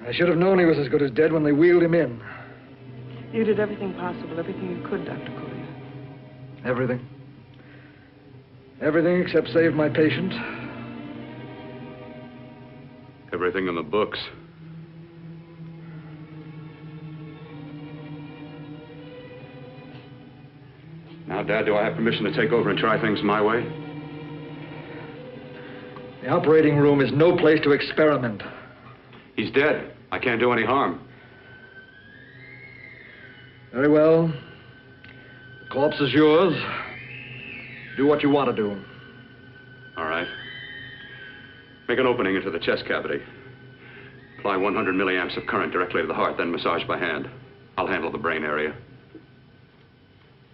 I should have known he was as good as dead when they wheeled him in. You did everything possible, everything you could, Dr. Collier. Everything. Everything except save my patient. Everything in the books. Now, Dad, do I have permission to take over and try things my way? The operating room is no place to experiment. He's dead. I can't do any harm. Very well. The corpse is yours. Do what you want to do. All right. Make an opening into the chest cavity. Apply 100 milliamps of current directly to the heart, then massage by hand. I'll handle the brain area.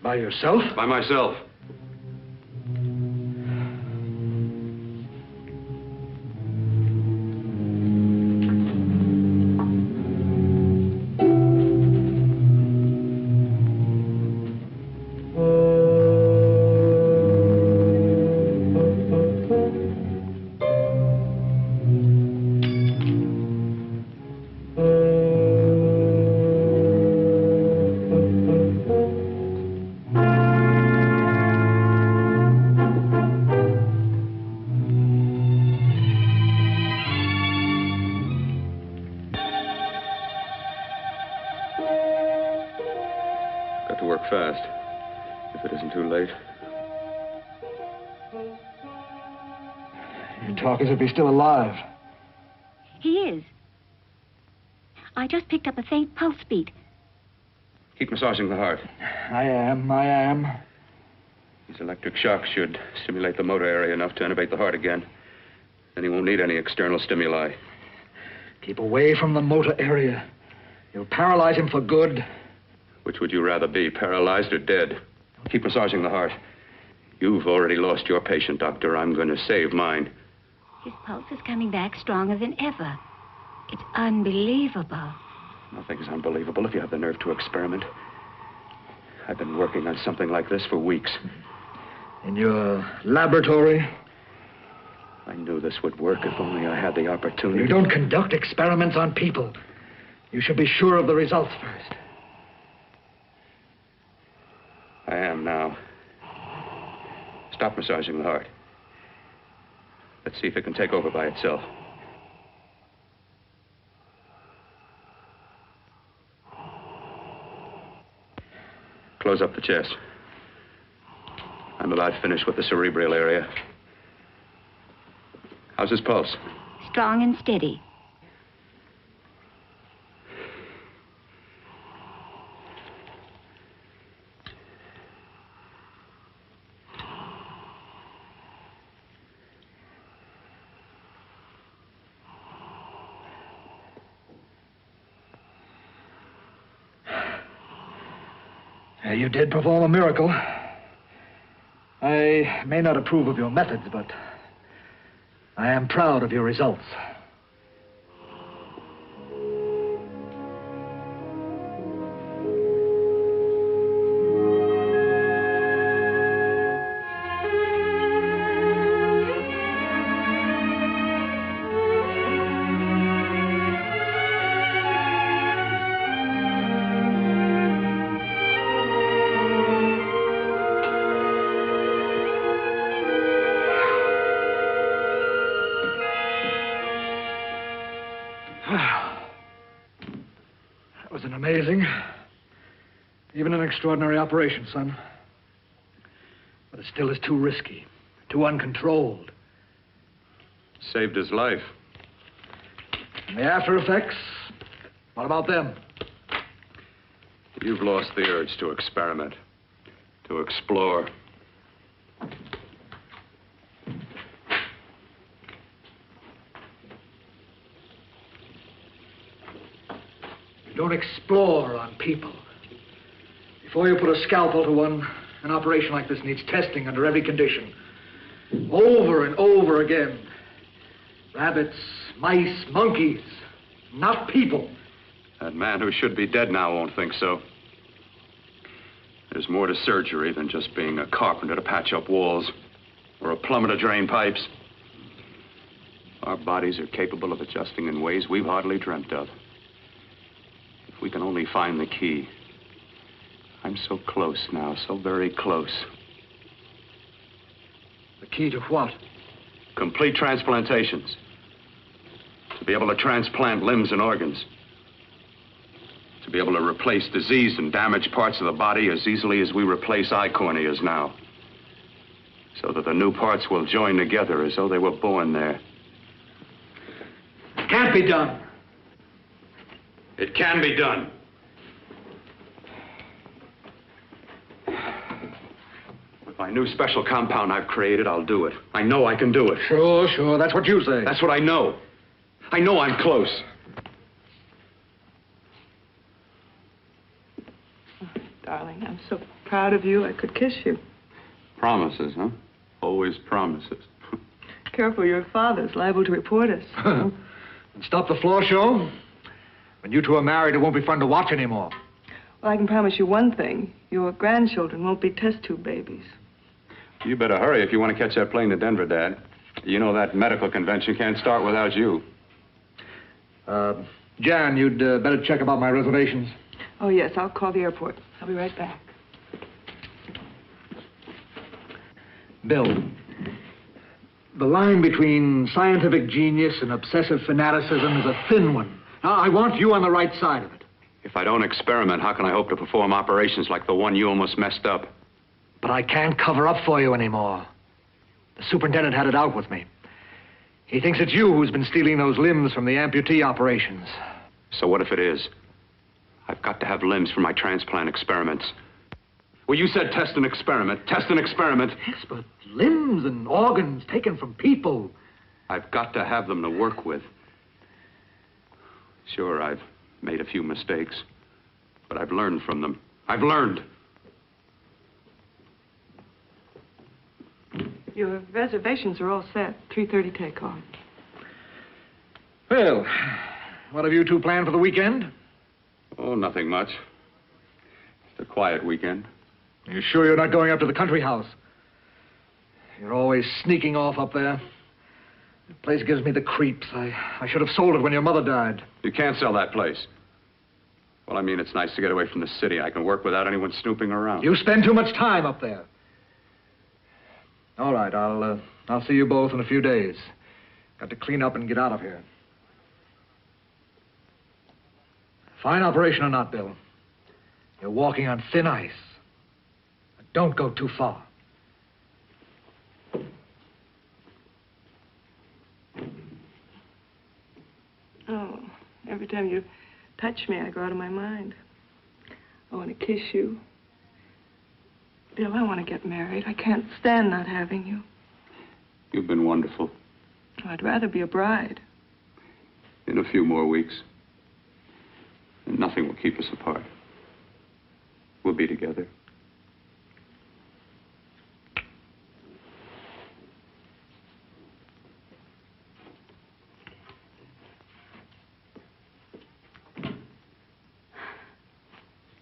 By yourself? By myself. Got to work fast, if it isn't too late. You talk as if he's still alive. He is. I just picked up a faint pulse beat. Keep massaging the heart. I am. These electric shocks should stimulate the motor area enough to innervate the heart again. Then he won't need any external stimuli. Keep away from the motor area. You'll paralyze him for good. Which would you rather be, paralyzed or dead? Keep massaging the heart. You've already lost your patient, Doctor. I'm going to save mine. His pulse is coming back stronger than ever. It's unbelievable. Nothing's unbelievable if you have the nerve to experiment. I've been working on something like this for weeks. In your laboratory? I knew this would work if only I had the opportunity. You don't conduct experiments on people. You should be sure of the results first. I am now. Stop massaging the heart. Let's see if it can take over by itself. Close up the chest. I'm about finished with the cerebral area. How's his pulse? Strong and steady. You did perform a miracle. I may not approve of your methods, but I am proud of your results. That was an amazing, even an extraordinary operation, son. But it still is too risky, too uncontrolled. Saved his life. And the after effects, what about them? You've lost the urge to experiment, to explore. You don't explore on people. Before you put a scalpel to one, an operation like this needs testing under every condition. Over and over again. Rabbits, mice, monkeys, not people. That man who should be dead now won't think so. There's more to surgery than just being a carpenter to patch up walls or a plumber to drain pipes. Our bodies are capable of adjusting in ways we've hardly dreamt of. we can only find the key. I'm so close now, so very close. The key to what? Complete transplantations. To be able to transplant limbs and organs. To be able to replace diseased and damaged parts of the body as easily as we replace eye corneas now. So that the new parts will join together as though they were born there. It can't be done. It can be done. With my new special compound I've created, I'll do it. I know I can do it. Sure, that's what you say. That's what I know. I know I'm close. Oh, darling, I'm so proud of you, I could kiss you. Promises, huh? Always promises. Careful, your father's liable to report us. And stop the floor show? When you two are married, it won't be fun to watch anymore. Well, I can promise you one thing. Your grandchildren won't be test tube babies. You better hurry if you want to catch that plane to Denver, Dad. You know that medical convention can't start without you. Jan, you'd better check about my reservations. Oh, yes, I'll call the airport. I'll be right back. Bill, the line between scientific genius and obsessive fanaticism is a thin one. Now, I want you on the right side of it. If I don't experiment, how can I hope to perform operations like the one you almost messed up? But I can't cover up for you anymore. The superintendent had it out with me. He thinks it's you who's been stealing those limbs from the amputee operations. So what if it is? I've got to have limbs for my transplant experiments. Well, you said test and experiment. Test and experiment. Yes, but limbs and organs taken from people. I've got to have them to work with. Sure, I've made a few mistakes, but I've learned from them. I've learned. Your reservations are all set. 3:30 takeoff. Well, what have you two planned for the weekend? Oh, nothing much. It's a quiet weekend. Are you sure you're not going up to the country house? You're always sneaking off up there. The place gives me the creeps. I should have sold it when your mother died. You can't sell that place. Well, I mean, it's nice to get away from the city. I can work without anyone snooping around. You spend too much time up there. All right, I'll see you both in a few days. Got to clean up and get out of here. Fine operation or not, Bill, you're walking on thin ice. But don't go too far. Oh, every time you touch me, I go out of my mind. I want to kiss you. Bill, I want to get married. I can't stand not having you. You've been wonderful. I'd rather be a bride. In a few more weeks, and nothing will keep us apart. We'll be together.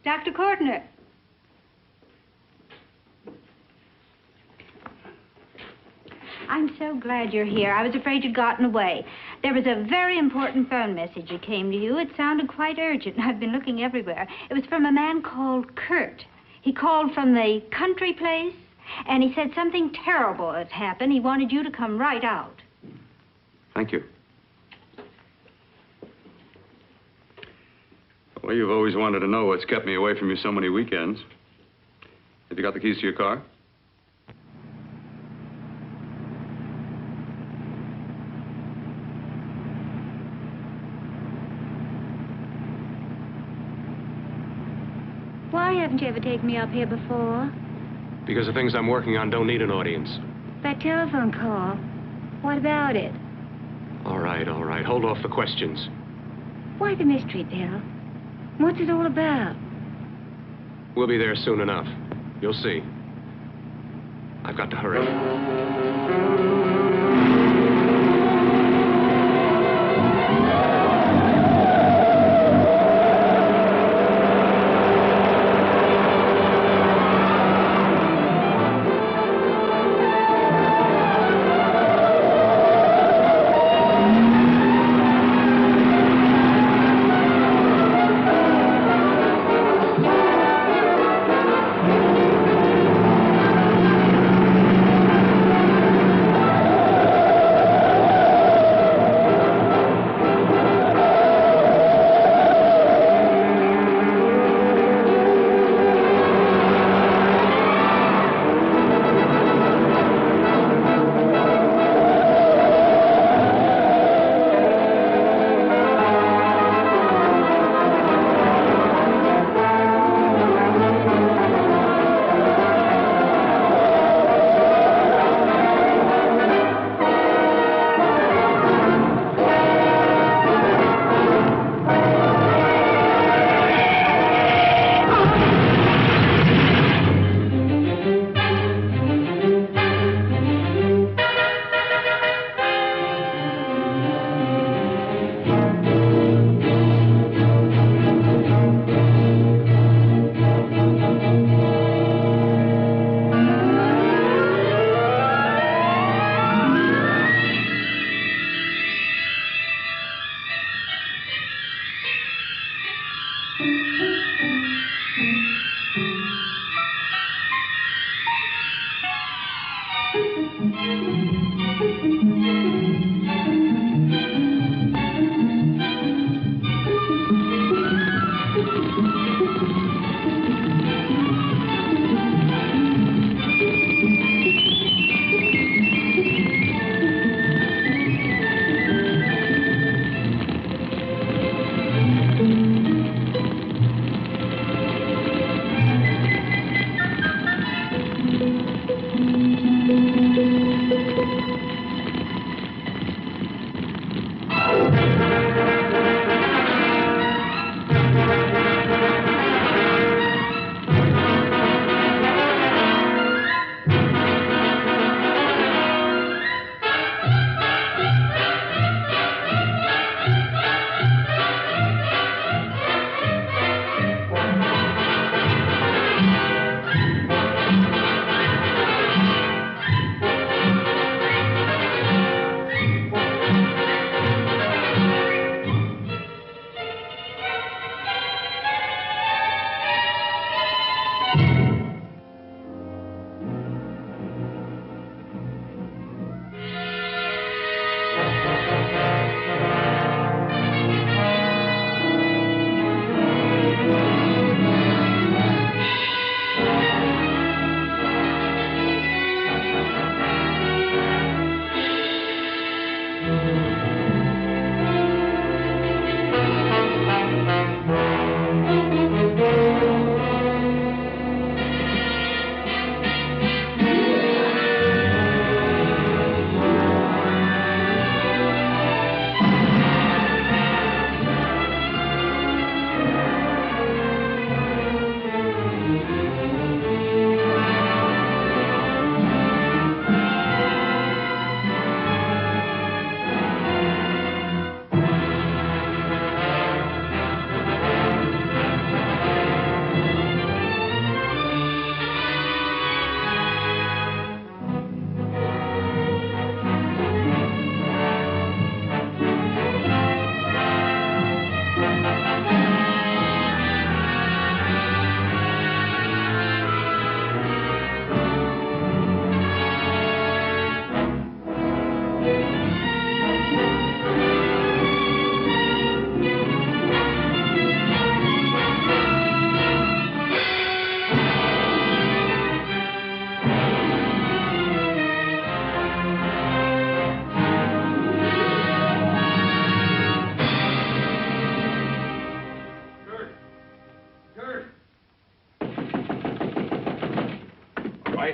Dr. Kortner. I'm so glad you're here. I was afraid you'd gotten away. There was a very important phone message that came to you. It sounded quite urgent. I've been looking everywhere. It was from a man called Kurt. He called from the country place, and he said something terrible had happened. He wanted you to come right out. Thank you. Well, you've always wanted to know what's kept me away from you so many weekends. Have you got the keys to your car? Why haven't you ever taken me up here before? Because the things I'm working on don't need an audience. That telephone call. What about it? All right. Hold off the questions. Why the mystery, Bill? What's it all about? We'll be there soon enough. You'll see. I've got to hurry.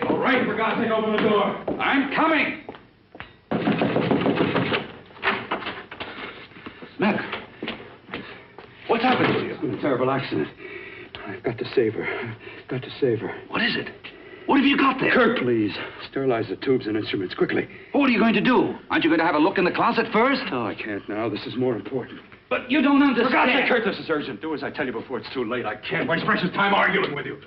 All right, for God's sake, open the door. I'm coming. Matter? What's happened to you? It's been a terrible accident. I've got to save her. Got to save her. What is it? What have you got there? Kurt, please. Sterilize the tubes and instruments quickly. What are you going to do? Aren't you going to have a look in the closet first? No, I can't now. This is more important. But you don't understand. For God's sake, Kurt, this is urgent. Do as I tell you before it's too late. I can't waste precious time arguing with you.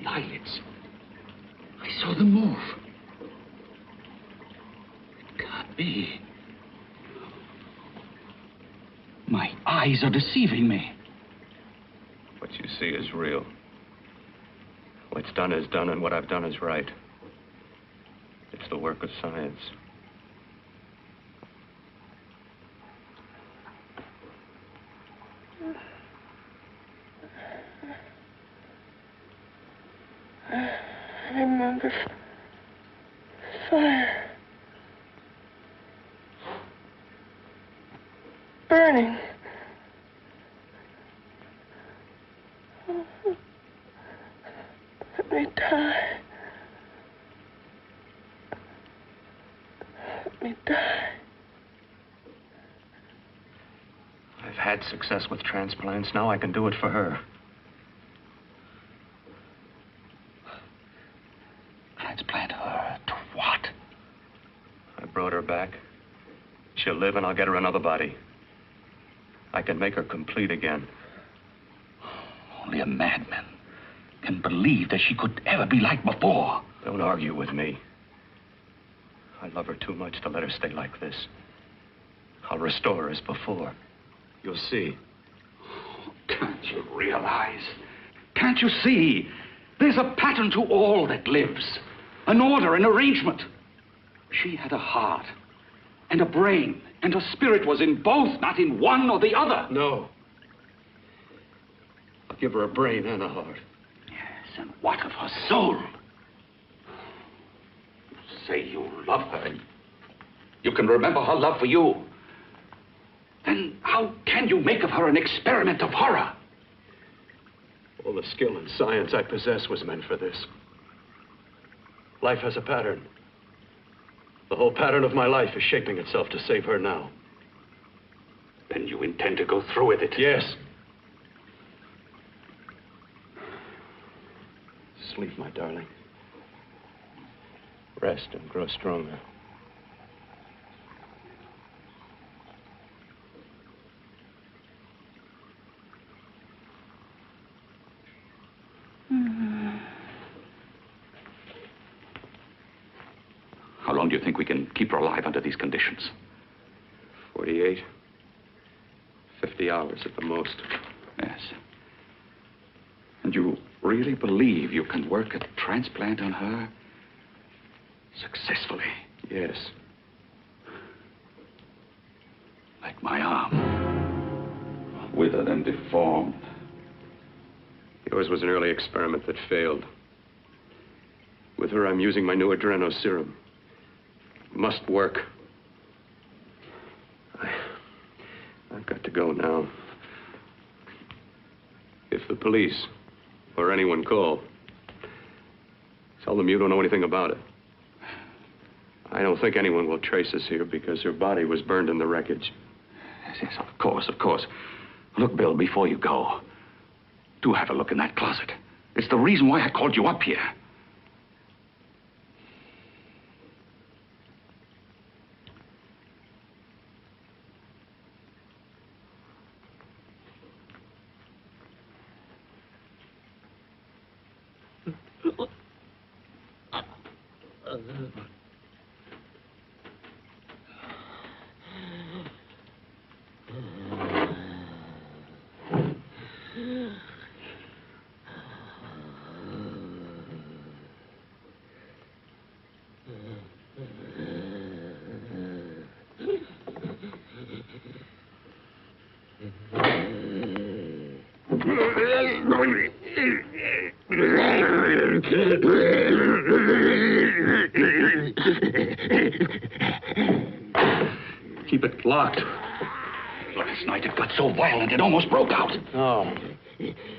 Eyelids. I saw them move. It can't be. My eyes are deceiving me. What you see is real. What's done is done, and what I've done is right. It's the work of science. I remember fire. Burning. Let me die. Let me die. I've had success with transplants. Now I can do it for her. Transplant her to what? I brought her back. She'll live and I'll get her another body. I can make her complete again. Only a madman can believe that she could ever be like before. Don't argue with me. I love her too much to let her stay like this. I'll restore her as before. You'll see. Can't you realize? Can't you see? There's a pattern to all that lives. An order, an arrangement. She had a heart and a brain, and her spirit was in both, not in one or the other. No. I'll give her a brain and a heart. Yes, and what of her soul? You say you love her, and you can remember her love for you. Then how can you make of her an experiment of horror? All the skill and science I possess was meant for this. Life has a pattern. The whole pattern of my life is shaping itself to save her now. Then you intend to go through with it? Yes. Sleep, my darling. Rest and grow stronger. How long do you think we can keep her alive under these conditions? 48. 50 hours at the most. Yes. And you really believe you can work a transplant on her successfully? Yes. Like my arm. Withered and deformed. Yours was an early experiment that failed. With her, I'm using my new adreno serum. Must work. I've got to go now. If the police or anyone call, tell them you don't know anything about it. I don't think anyone will trace us here because her body was burned in the wreckage. Yes, of course, of course. Look, Bill, before you go, do have a look in that closet. It's the reason why I called you up here. Keep it locked. Last night it got so violent it almost broke out. Oh.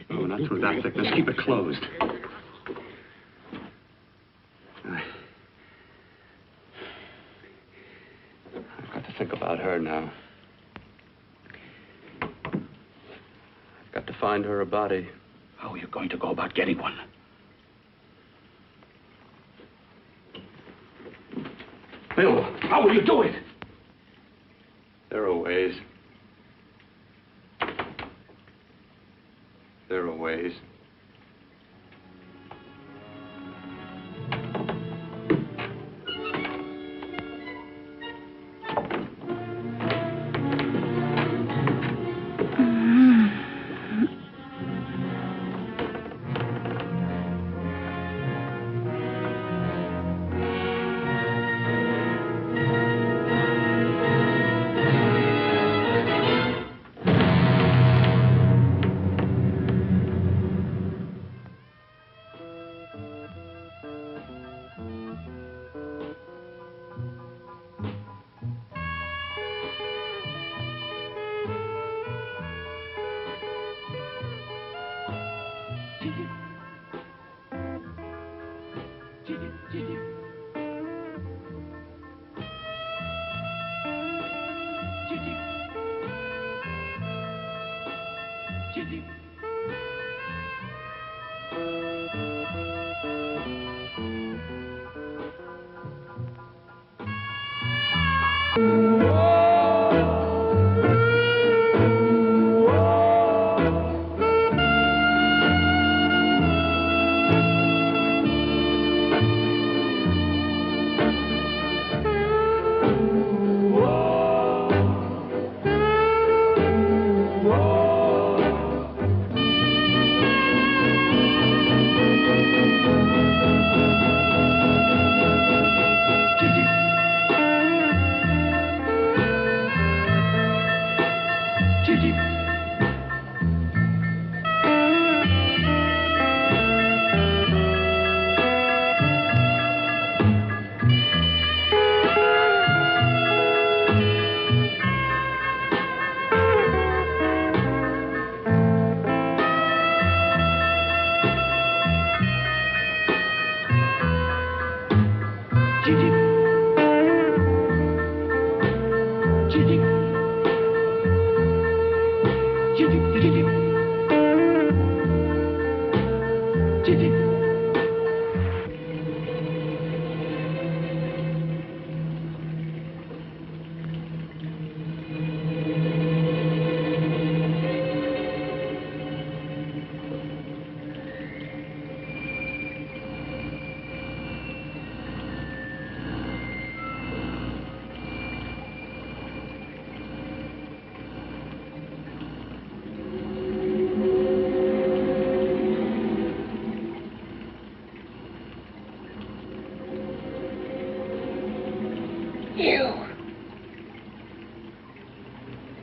Oh, not through that thickness. Keep it closed. I've got to think about her now. I've got to find her a body. How are you going to go about getting one? Bill, how will you do it? There are ways. There are ways. You.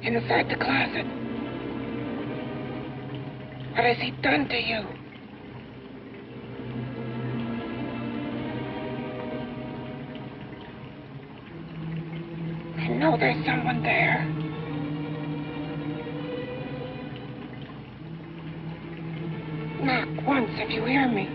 Inside the closet. What has he done to you? I know there's someone there. Knock once if you hear me.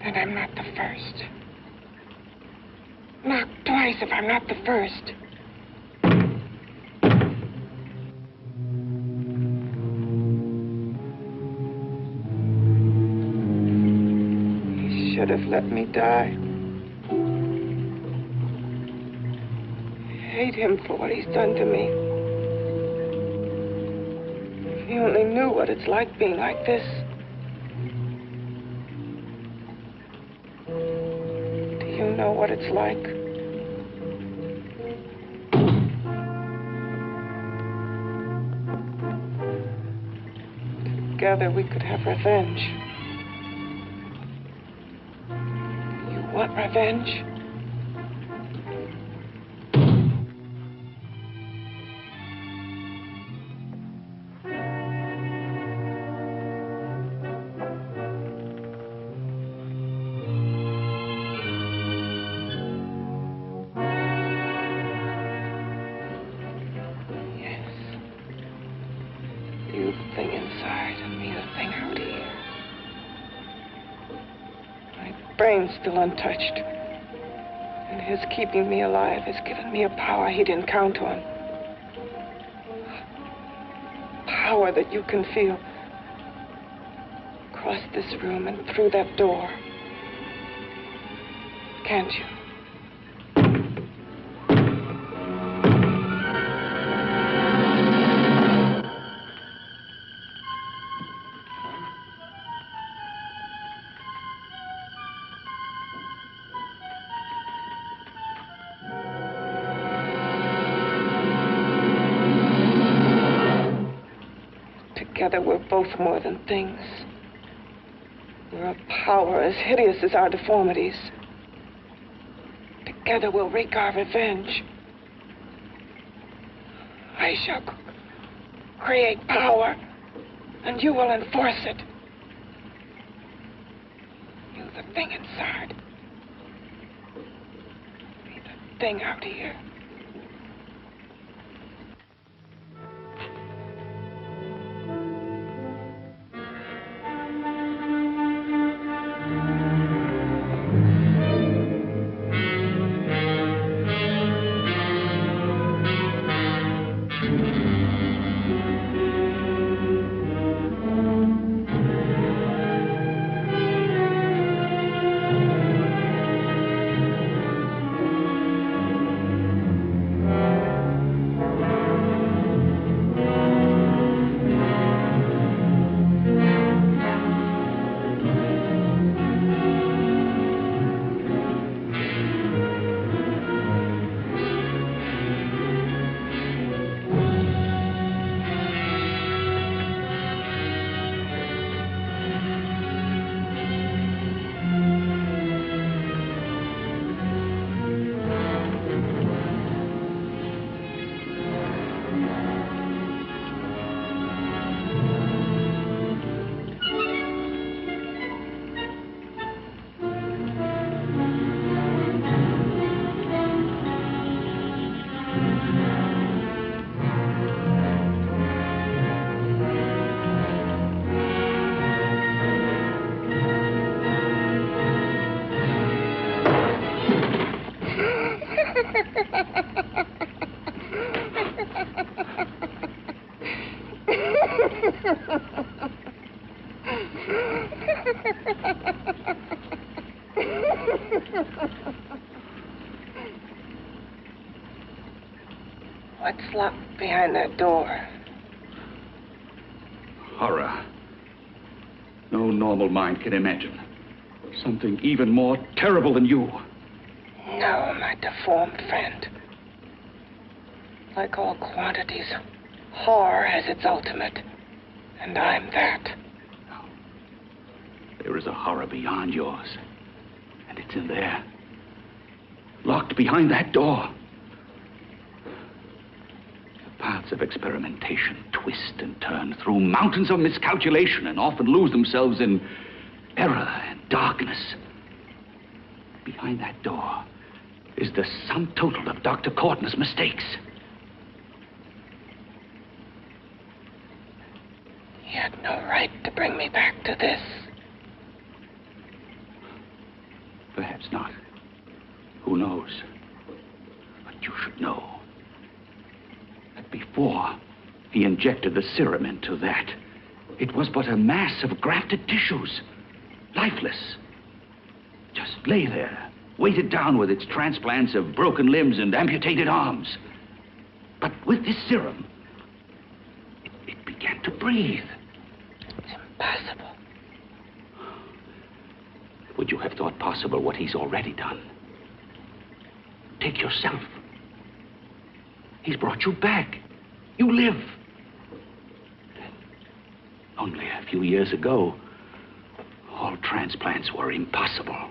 Then I'm not the first. Knock twice if I'm not the first. He should have let me die. I hate him for what he's done to me. If he only knew what it's like being like this. You know what it's like. Together we could have revenge. You want revenge? You the thing inside and me the thing out here. My brain's still untouched. And his keeping me alive has given me a power he didn't count on. Power that you can feel across this room and through that door. Can't you? Together, we're both more than things. We're a power as hideous as our deformities. Together, we'll wreak our revenge. I shall create power, and you will enforce it. You the thing inside. Be the thing out here. What's locked behind that door? Horror. No normal mind can imagine. Something even more terrible than you. No, my deformed friend. Like all quantities, horror has its ultimate. And I'm that. No. There is a horror beyond yours. And it's in there. Locked behind that door. The paths of experimentation twist and turn through mountains of miscalculation and often lose themselves in error and darkness. Behind that door is the sum total of Dr. Courtney's mistakes. He had no right to bring me back to this. Perhaps not. Who knows? But you should know that before he injected the serum into that, it was but a mass of grafted tissues, lifeless. Just lay there, weighted down with its transplants of broken limbs and amputated arms. But with this serum, it began to breathe. It's impossible. Would you have thought possible what he's already done? Take yourself. He's brought you back. You live. Only a few years ago, all transplants were impossible.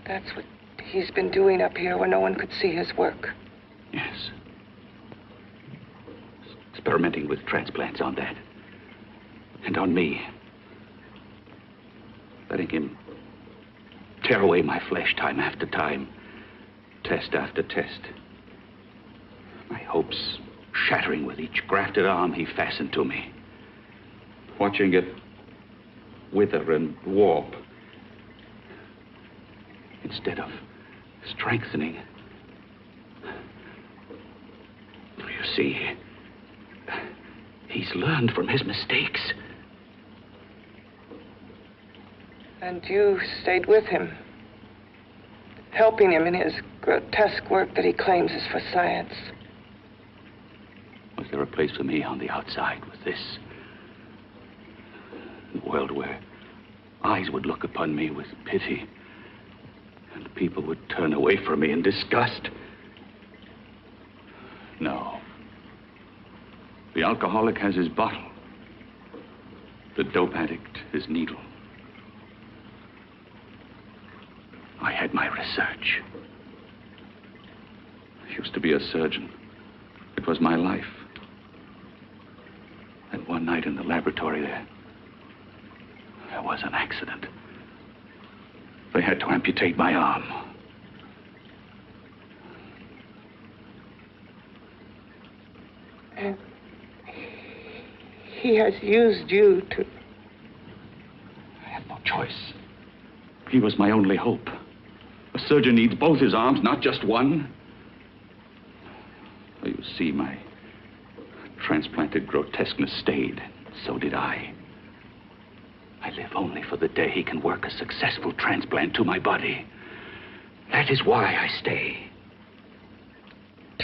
That's what he's been doing up here where no one could see his work. Yes. Experimenting with transplants on that. And on me. Letting him tear away my flesh time after time, test after test. My hopes shattering with each grafted arm he fastened to me. Watching it wither and warp. Instead of strengthening. You see, he's learned from his mistakes. And you stayed with him, helping him in his grotesque work that he claims is for science. Was there a place for me on the outside with this? A world where eyes would look upon me with pity and people would turn away from me in disgust? No. The alcoholic has his bottle. The dope addict his needle. I had my research. I used to be a surgeon. It was my life. And one night in the laboratory there was an accident. They had to amputate my arm. And he has used you to... I had no choice. He was my only hope. A surgeon needs both his arms, not just one. You see, my transplanted grotesqueness stayed. So did I. I live only for the day he can work a successful transplant to my body. That is why I stay.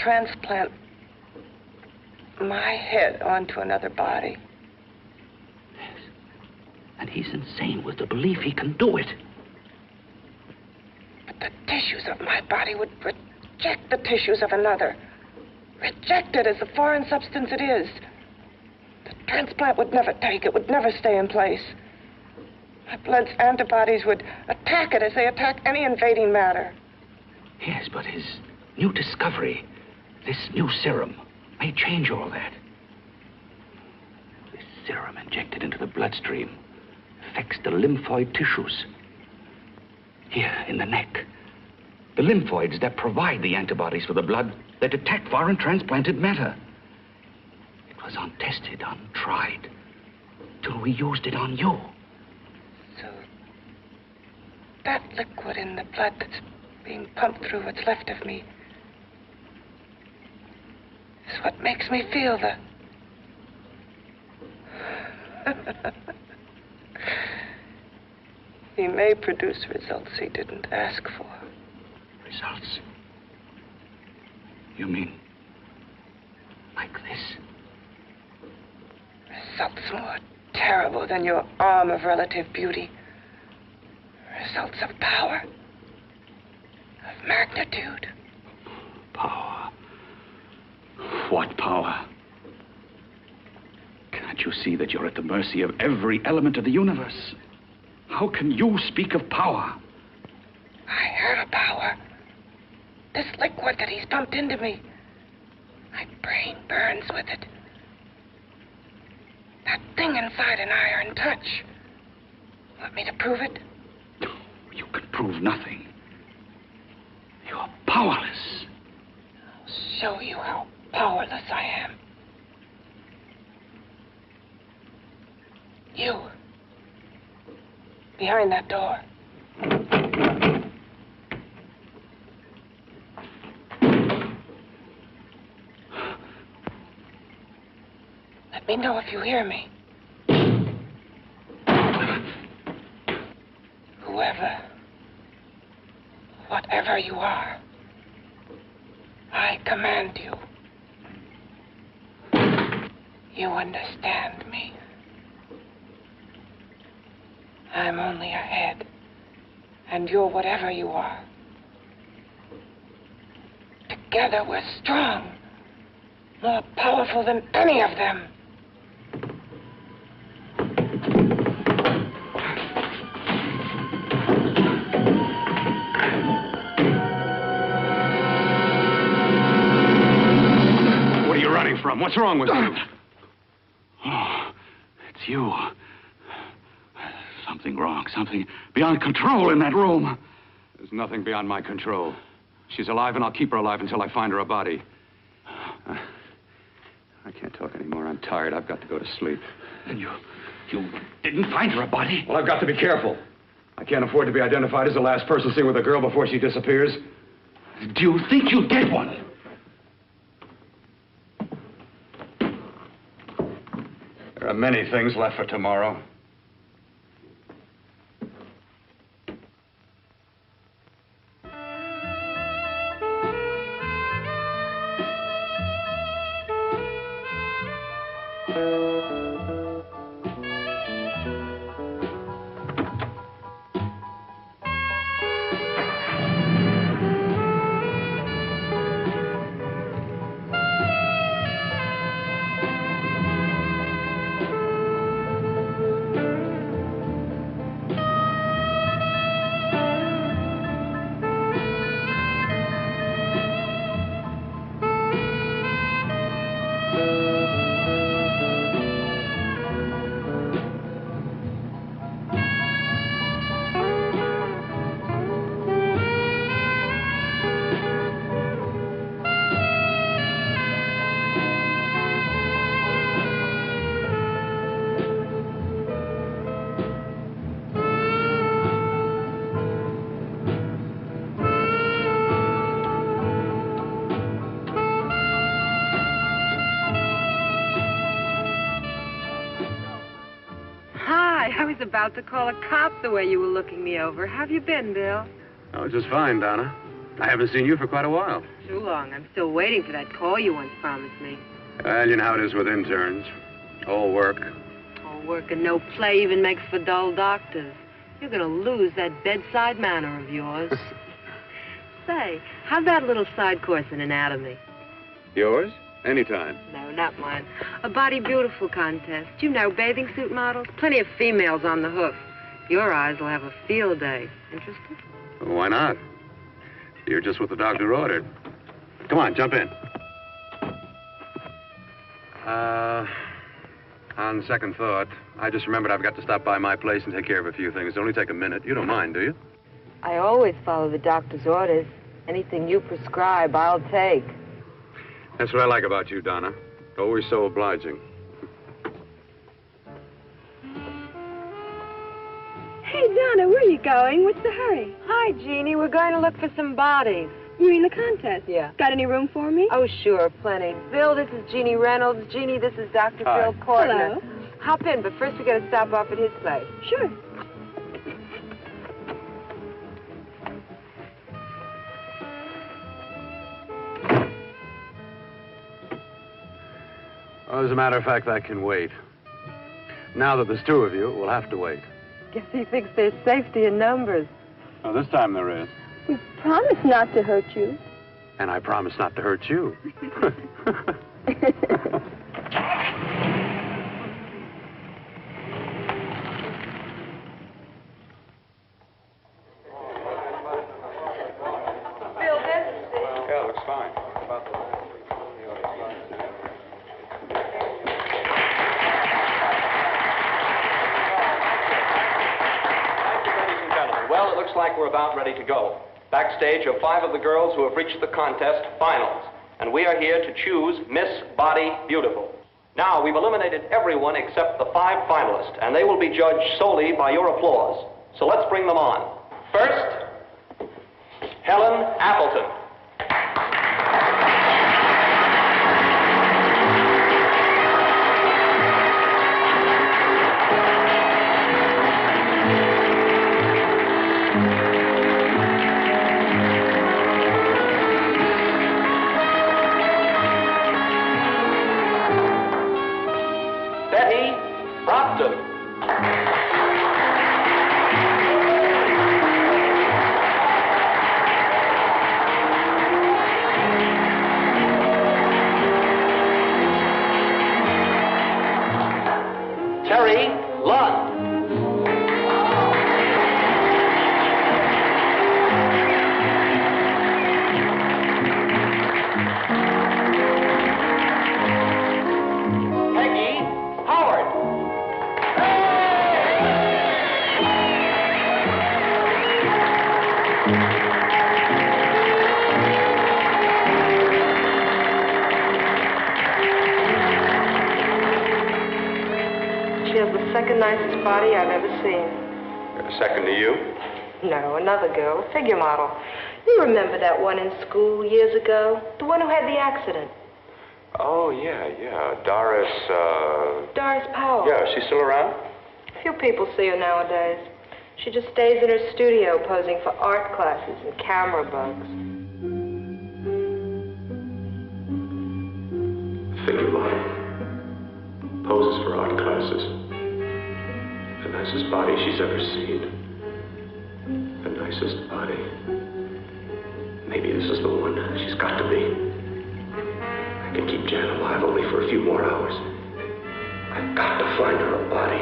transplant my head onto another body. Yes. And he's insane with the belief he can do it. But the tissues of my body would reject the tissues of another. Reject it as the foreign substance it is. The transplant would never take it, would never stay in place. My blood's antibodies would attack it as they attack any invading matter. Yes, but his new discovery, this new serum, may change all that. This serum injected into the bloodstream affects the lymphoid tissues. Here, in the neck. The lymphoids that provide the antibodies for the blood that attack foreign transplanted matter. It was untested, untried, till we used it on you. So, that liquid in the blood that's being pumped through what's left of me is what makes me feel the... He may produce results he didn't ask for. Results? You mean like this? Results more terrible than your arm of relative beauty. Results of power. Of magnitude. Power. What power? Can't you see that you're at the mercy of every element of the universe? How can you speak of power? I have a power. This liquid that he's pumped into me. My brain burns with it. That thing inside an iron touch. Want me to prove it? You can prove nothing. You're powerless. I'll show you how powerless I am. You. Behind that door. Let me know if you hear me. Whoever, whatever you are, I command you. You understand me. I'm only a head, and you're whatever you are. Together we're strong, more powerful than any of them. What are you running from? What's wrong with you? Oh, it's you. Something wrong, something beyond control in that room. There's nothing beyond my control. She's alive, and I'll keep her alive until I find her a body. I can't talk anymore. I'm tired. I've got to go to sleep. And you didn't find her a body? Well, I've got to be careful. I can't afford to be identified as the last person seen with a girl before she disappears. Do you think you'll get one? There are many things left for tomorrow. about to call a cop the way you were looking me over. How have you been, Bill? Oh, just fine, Donna. I haven't seen you for quite a while. Too long. I'm still waiting for that call you once promised me. Well, you know how it is with interns. All work. All work and no play even makes for dull doctors. You're gonna lose that bedside manner of yours. Say, how'd that little side course in anatomy? Yours? Anytime. No, not mine. A Body Beautiful contest. You know, bathing suit models. Plenty of females on the hoof. Your eyes will have a field day. Interested? Well, why not? You're just what the doctor ordered. Come on, jump in. On second thought, I just remembered I've got to stop by my place and take care of a few things. It'll only take a minute. You don't mind, do you? I always follow the doctor's orders. Anything you prescribe, I'll take. That's what I like about you, Donna. Always so obliging. Hey, Donna, where are you going? What's the hurry? Hi, Jeannie. We're going to look for some bodies. You mean the contest? Yeah. Got any room for me? Oh, sure, plenty. Bill, this is Jeannie Reynolds. Jeannie, this is Dr. Hi. Phil Portner. Hello. Hop in, but first we got to stop off at his place. Sure. Well, as a matter of fact, I can wait. Now that there's two of you, we'll have to wait. Guess he thinks there's safety in numbers. Oh, this time there is. We promised not to hurt you. And I promise not to hurt you. Bill, this Yeah, looks fine. Well, it looks like we're about ready to go. Backstage are 5 of the girls who have reached the contest finals, and we are here to choose Miss Body Beautiful. Now, we've eliminated everyone except the 5 finalists, and they will be judged solely by your applause. So let's bring them on. First, Helen Appleton. Terry Lund. Peggy Howard. She has the second nicest body I've ever seen. Second to you? No, another girl, a figure model. You remember that one in school years ago? The one who had the accident. Oh, yeah. Doris, Doris Powell. Yeah, is she still around? Few people see her nowadays. She just stays in her studio posing for art classes and camera bugs. Figure model. Poses for art classes. The nicest body she's ever seen. The nicest body. Maybe this is the one. She's got to be. I can keep Jan alive only for a few more hours. I've got to find her a body.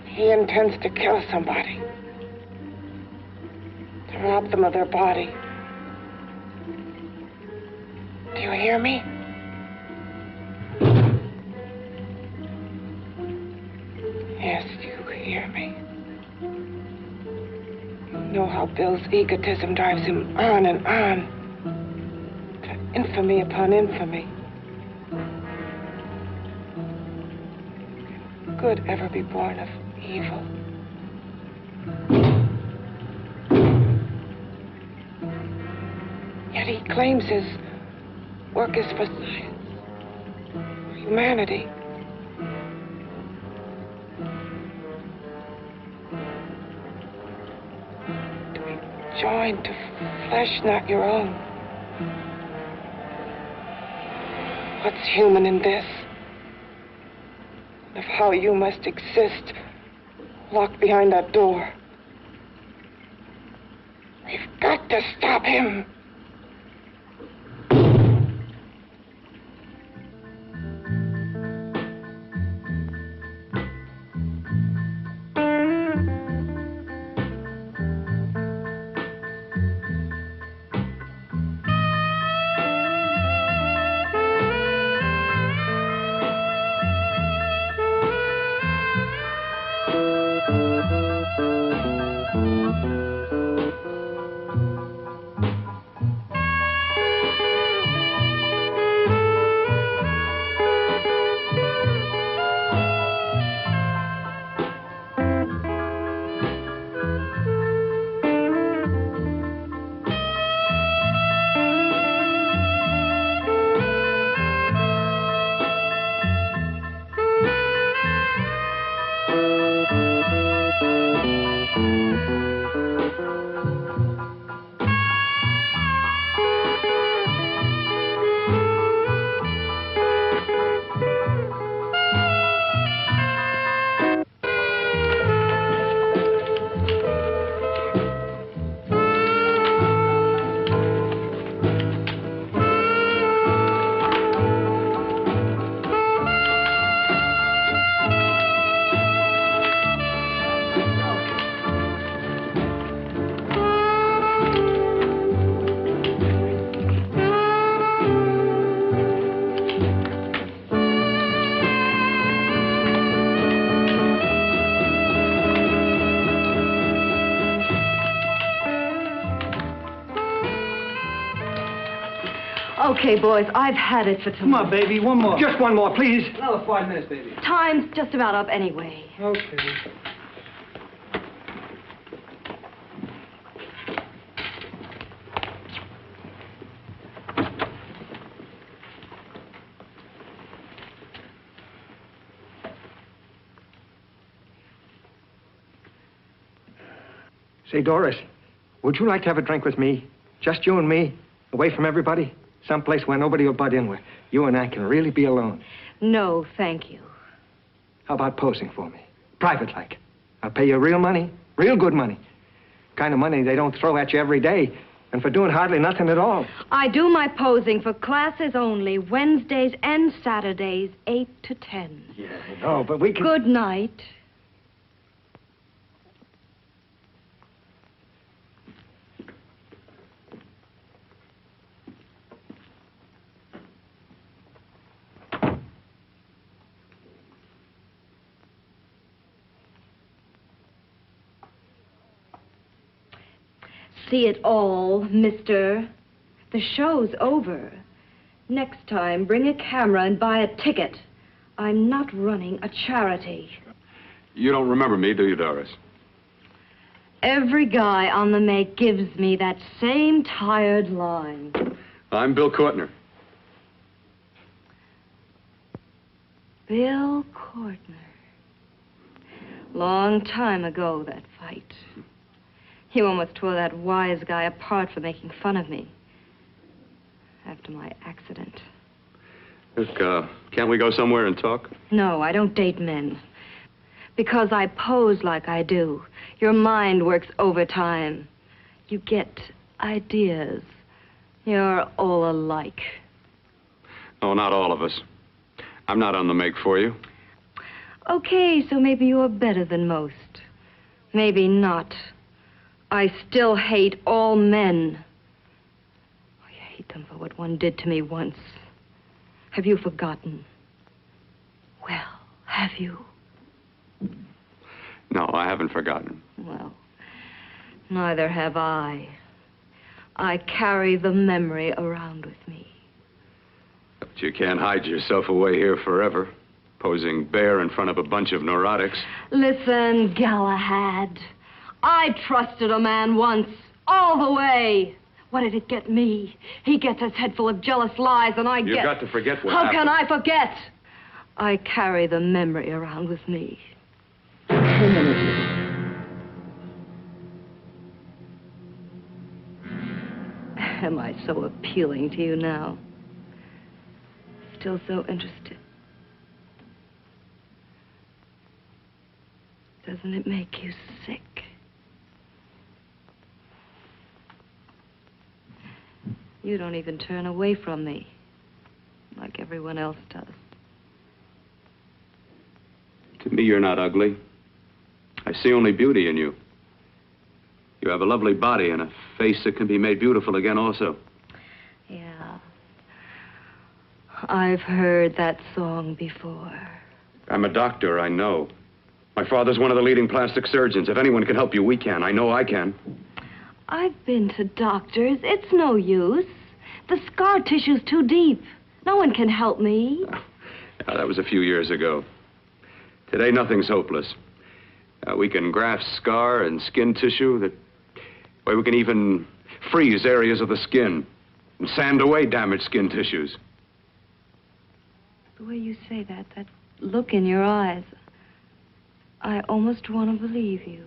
He intends to kill somebody. To rob them of their body. Do you hear me? Yes, you hear me. You know how Bill's egotism drives him on and on. To infamy upon infamy. Can good ever be born of evil? Yet he claims his work is for science, for humanity. To be joined to flesh not your own. What's human in this? Of how you must exist, locked behind that door. We've got to stop him. Okay, boys, I've had it for tonight. Come on, baby, one more. Just one more, please. Another 5 minutes, baby. Time's just about up anyway. Okay. Say, Doris, would you like to have a drink with me? Just you and me, away from everybody? Someplace where nobody will butt in, where you and I can really be alone. No, thank you. How about posing for me? Private like. I'll pay you real money, real good money. Kind of money they don't throw at you every day, and for doing hardly nothing at all. I do my posing for classes only, Wednesdays and Saturdays, 8 to 10. Yeah, I know, but we can... Good night. See it all, mister. The show's over. Next time, bring a camera and buy a ticket. I'm not running a charity. You don't remember me, do you, Doris? Every guy on the make gives me that same tired line. I'm Bill Courtner. Bill Courtner. Long time ago, that fight. You almost tore that wise guy apart for making fun of me. After my accident. Look, can't we go somewhere and talk? No, I don't date men. Because I pose like I do. Your mind works overtime. You get ideas. You're all alike. Oh, not all of us. I'm not on the make for you. Okay, so maybe you're better than most. Maybe not. I still hate all men. I hate them for what one did to me once. Have you forgotten? Well, have you? No, I haven't forgotten. Well, neither have I. I carry the memory around with me. But you can't hide yourself away here forever, posing bare in front of a bunch of neurotics. Listen, Galahad. I trusted a man once, all the way. What did it get me? He gets his head full of jealous lies, and I get... You've got to forget what How happened. can I forget? I carry the memory around with me. Am I so appealing to you now? Still so interested? Doesn't it make you sick? You don't even turn away from me, like everyone else does. To me, you're not ugly. I see only beauty in you. You have a lovely body and a face that can be made beautiful again also. Yeah. I've heard that song before. I'm a doctor, I know. My father's one of the leading plastic surgeons. If anyone can help you, we can. I know I can. I've been to doctors. It's no use. The scar tissue's too deep. No one can help me. Now, that was a few years ago. Today, nothing's hopeless. We can graft scar and skin tissue. We can even freeze areas of the skin and sand away damaged skin tissues. The way you say that look in your eyes, I almost want to believe you.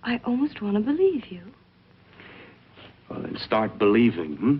I almost want to believe you. Well, then start believing, hmm?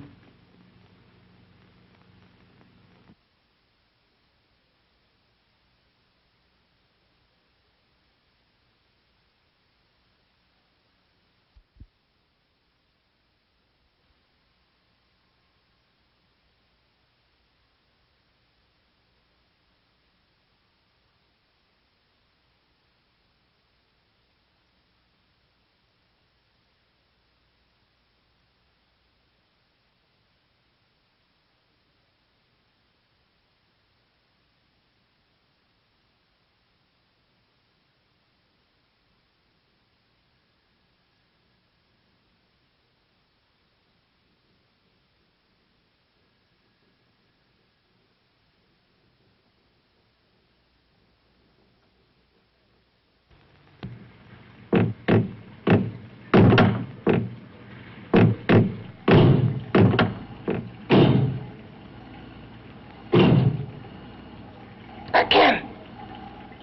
Again.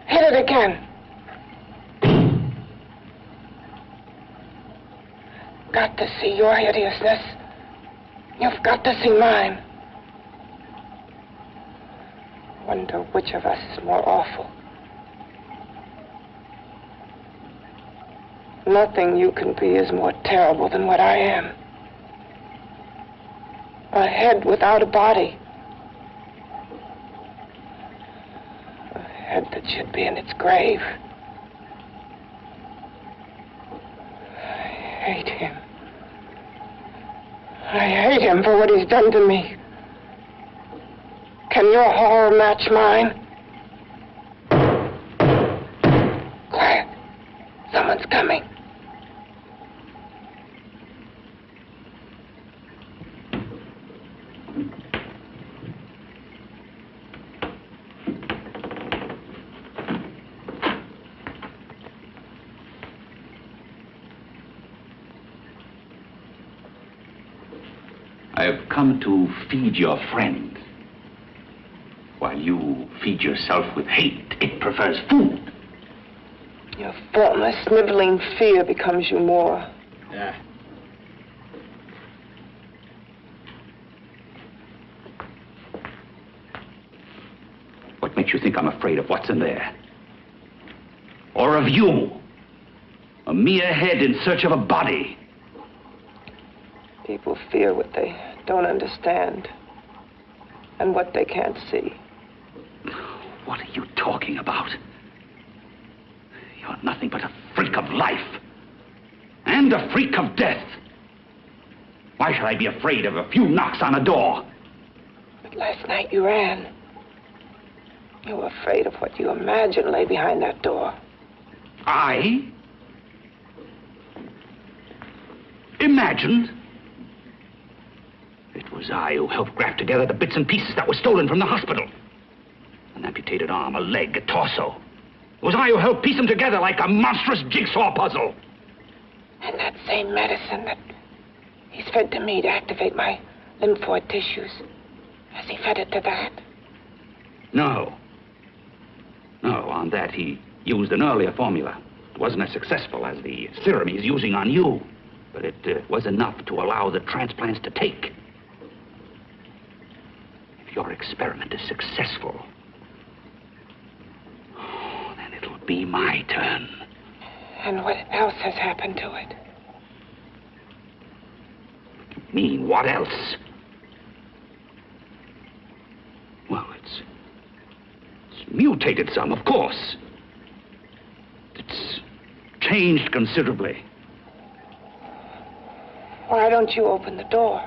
Hit it again. Got to see your hideousness. You've got to see mine. Wonder which of us is more awful. Nothing you can be is more terrible than what I am. A head without a body. A head that should be in its grave. I hate him. I hate him for what he's done to me. Can your horror match mine? Quiet. Someone's coming. I have come to feed your friend. While you feed yourself with hate, it prefers food. Your formless, sniveling fear becomes you more. Yeah. What makes you think I'm afraid of what's in there? Or of you? A mere head in search of a body. People fear what they don't understand and what they can't see. What are you talking about? You're nothing but a freak of life. And a freak of death. Why should I be afraid of a few knocks on a door? But last night you ran. You were afraid of what you imagined lay behind that door. I? Imagined? It was I who helped graft together the bits and pieces that were stolen from the hospital. An amputated arm, a leg, a torso. It was I who helped piece them together like a monstrous jigsaw puzzle. And that same medicine that he's fed to me to activate my lymphoid tissues. Has he fed it to that? No. No, on that he used an earlier formula. It wasn't as successful as the serum he's using on you, but it was enough to allow the transplants to take. If your experiment is successful, then it'll be my turn. And what else has happened to it? You mean, what else? Well, it's mutated some, of course. It's changed considerably. Why don't you open the door?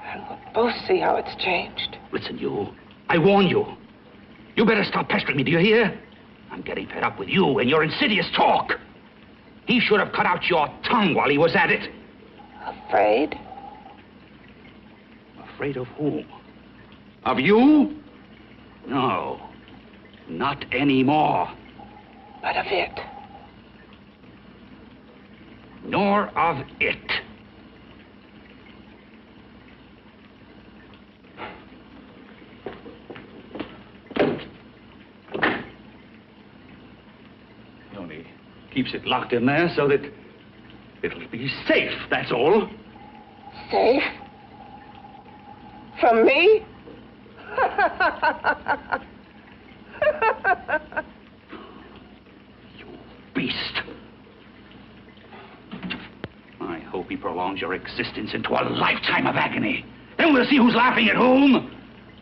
And we'll both see how it's changed. Listen, you. I warn you. You better stop pestering me, do you hear? I'm getting fed up with you and your insidious talk. He should have cut out your tongue while he was at it. Afraid? Afraid of whom? Of you? No. Not anymore. But of it. Nor of it. He only keeps it locked in there so that it'll be safe, that's all. Safe? From me? You beast. I hope he prolongs your existence into a lifetime of agony. Then we'll see who's laughing at whom.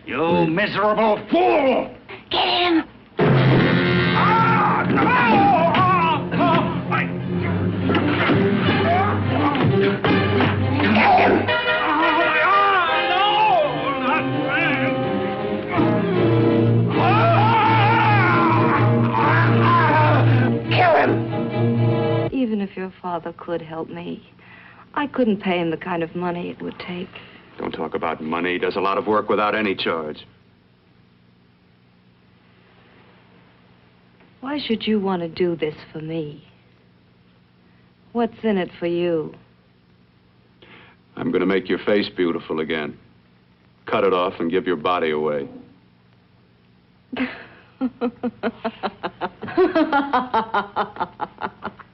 You miserable fool! Get him! Ah! No! Get him! Even if your father could help me, I couldn't pay him the kind of money it would take. Don't talk about money. He does a lot of work without any charge. Why should you want to do this for me? What's in it for you? I'm going to make your face beautiful again. Cut it off and give your body away.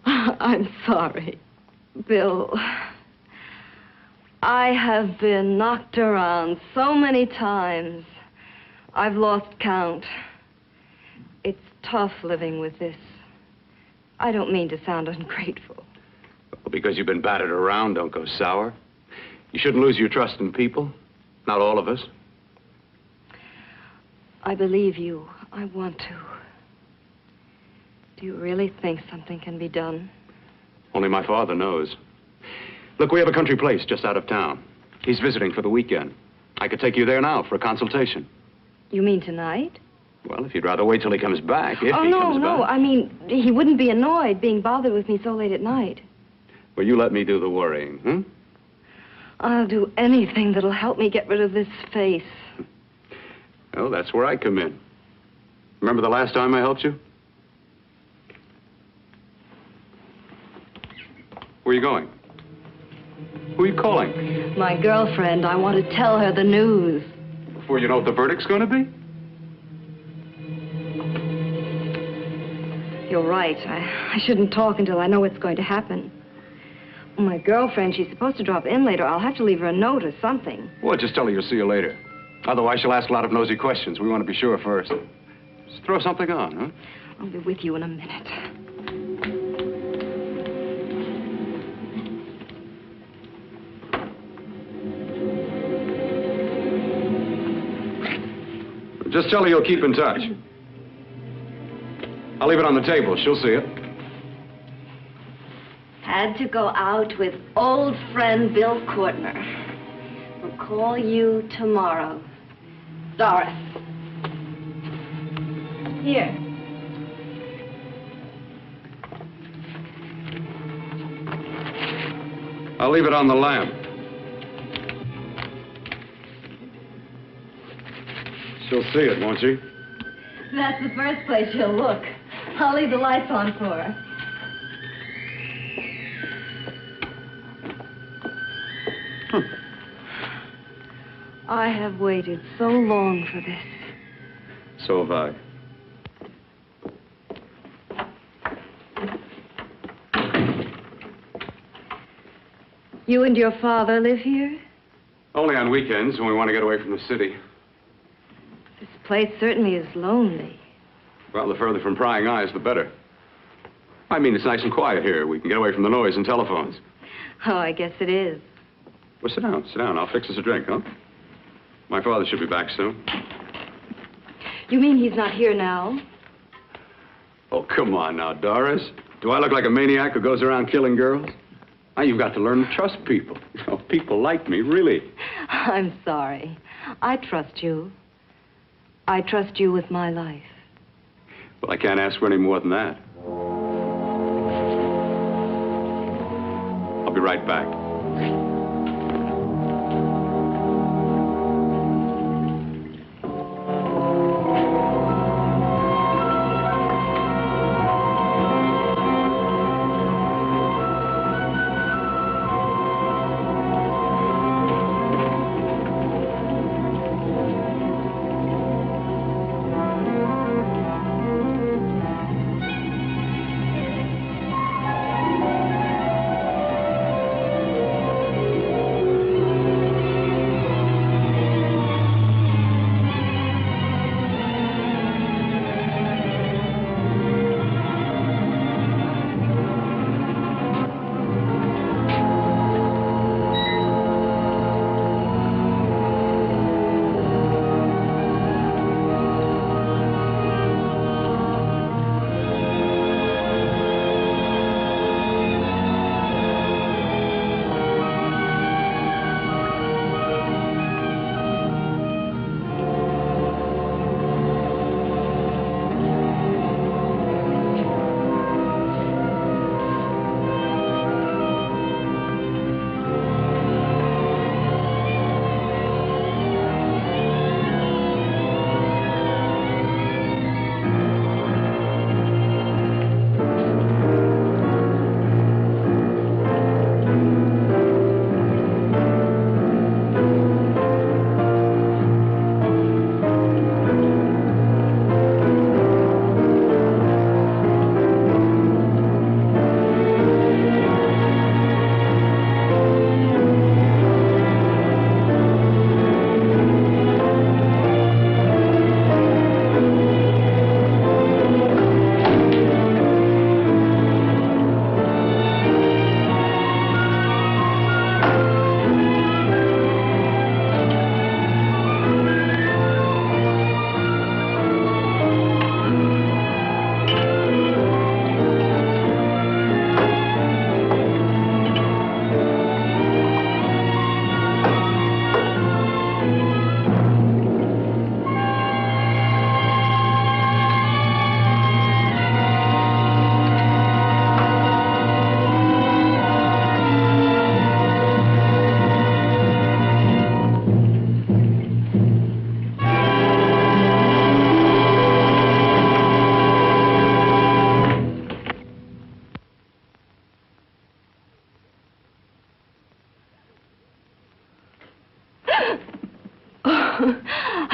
I'm sorry, Bill. I have been knocked around so many times. I've lost count. It's tough living with this. I don't mean to sound ungrateful. Well, because you've been battered around, don't go sour. You shouldn't lose your trust in people. Not all of us. I believe you. I want to. Do you really think something can be done? Only my father knows. Look, we have a country place just out of town. He's visiting for the weekend. I could take you there now for a consultation. You mean tonight? Well, if you'd rather wait till he comes back, if he no, comes no. back. I mean, he wouldn't be annoyed being bothered with me so late at night. Well, you let me do the worrying, hmm? I'll do anything that'll help me get rid of this face. Well, that's where I come in. Remember the last time I helped you? Where are you going? Who are you calling? My girlfriend. I want to tell her the news. Before you know what the verdict's going to be? You're right. I shouldn't talk until I know what's going to happen. My girlfriend, she's supposed to drop in later. I'll have to leave her a note or something. Well, just tell her you'll see you later. Otherwise, she'll ask a lot of nosy questions. We want to be sure first. Just throw something on, huh? I'll be with you in a minute. Just tell her you'll keep in touch. I'll leave it on the table. She'll see it. Had to go out with old friend Bill Courtner. We'll call you tomorrow. Doris. Here. I'll leave it on the lamp. She'll see it, won't she? That's the first place she'll look. I'll leave the lights on for her. I have waited so long for this. So have I. You and your father live here? Only on weekends when we want to get away from the city. This place certainly is lonely. Well, the further from prying eyes, the better. I mean, it's nice and quiet here. We can get away from the noise and telephones. Oh, I guess it is. Well, sit down, sit down. I'll fix us a drink, huh? My father should be back soon. You mean he's not here now? Oh, come on now, Doris. Do I look like a maniac who goes around killing girls? Now, you've got to learn to trust people. You know, people like me, really. I'm sorry. I trust you. I trust you with my life. Well, I can't ask for any more than that. I'll be right back.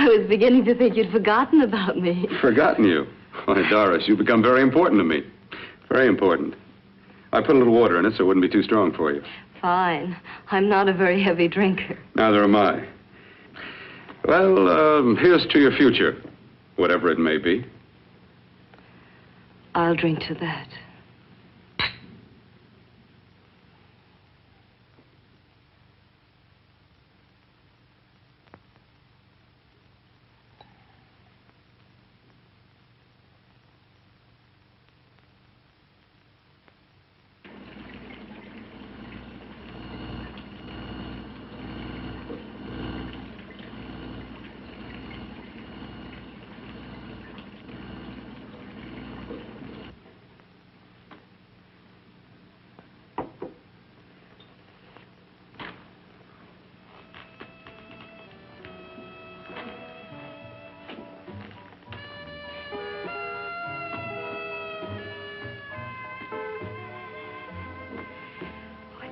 I was beginning to think you'd forgotten about me. Forgotten you? Why, Doris, you've become very important to me. Very important. I put a little water in it so it wouldn't be too strong for you. Fine. I'm not a very heavy drinker. Neither am I. Well, here's to your future, whatever it may be. I'll drink to that.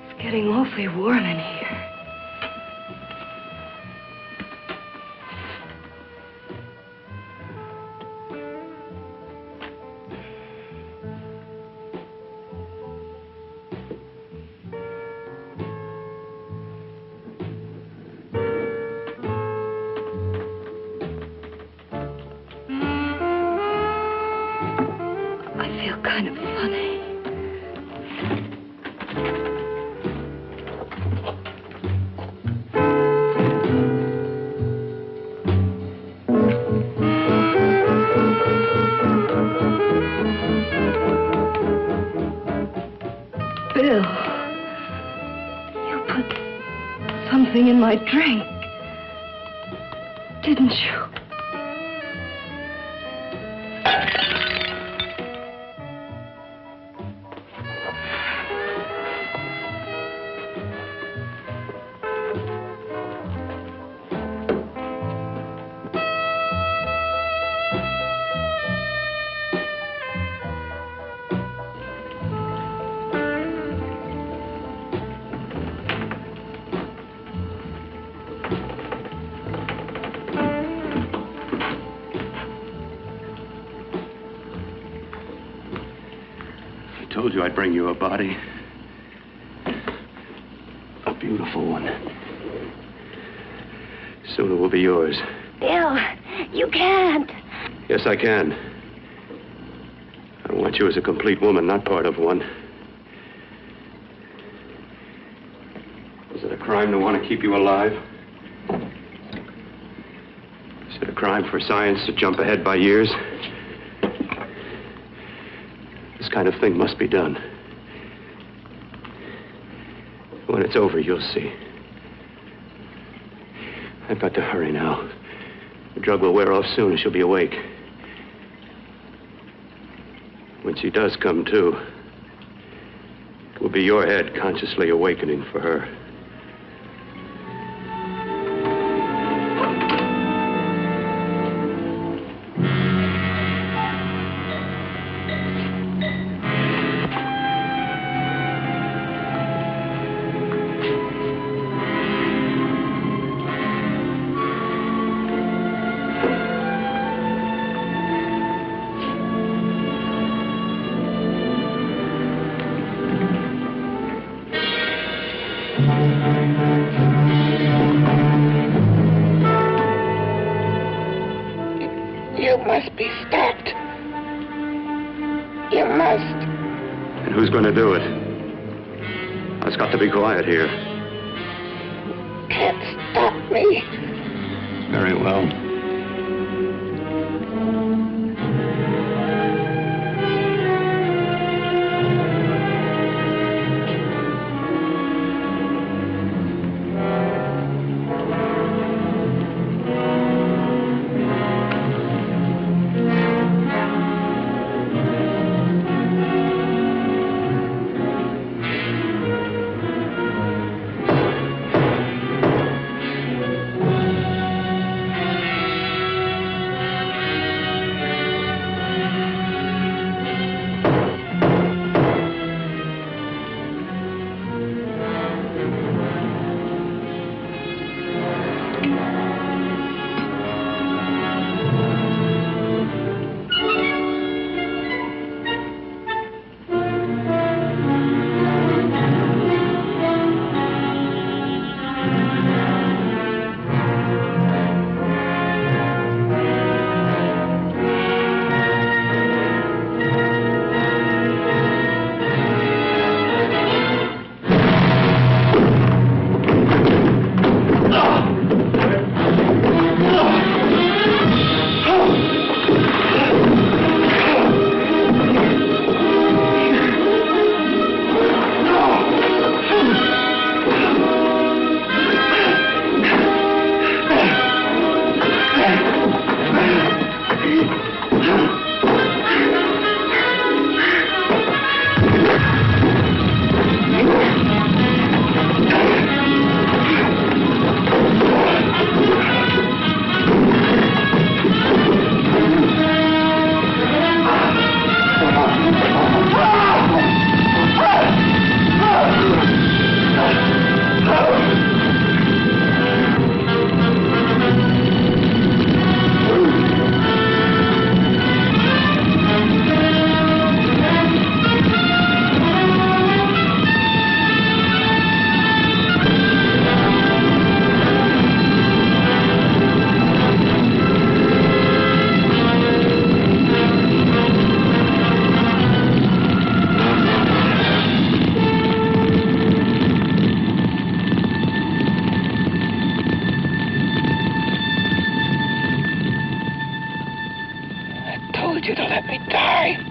It's getting awfully warm in here. kind of funny. Bill, you put something in my drink, didn't you? I told you I'd bring you a body. A beautiful one. Soon it will be yours. Bill, you can't. Yes, I can. I want you as a complete woman, not part of one. Is it a crime to want to keep you alive? Is it a crime for science to jump ahead by years? This kind of thing must be done. When it's over, you'll see. I've got to hurry now. The drug will wear off soon and she'll be awake. When she does come to, it will be your head consciously awakening for her. You must be stopped. You must. And who's going to do it? It's got to be quiet here. Can't stop me. Very well. let me die.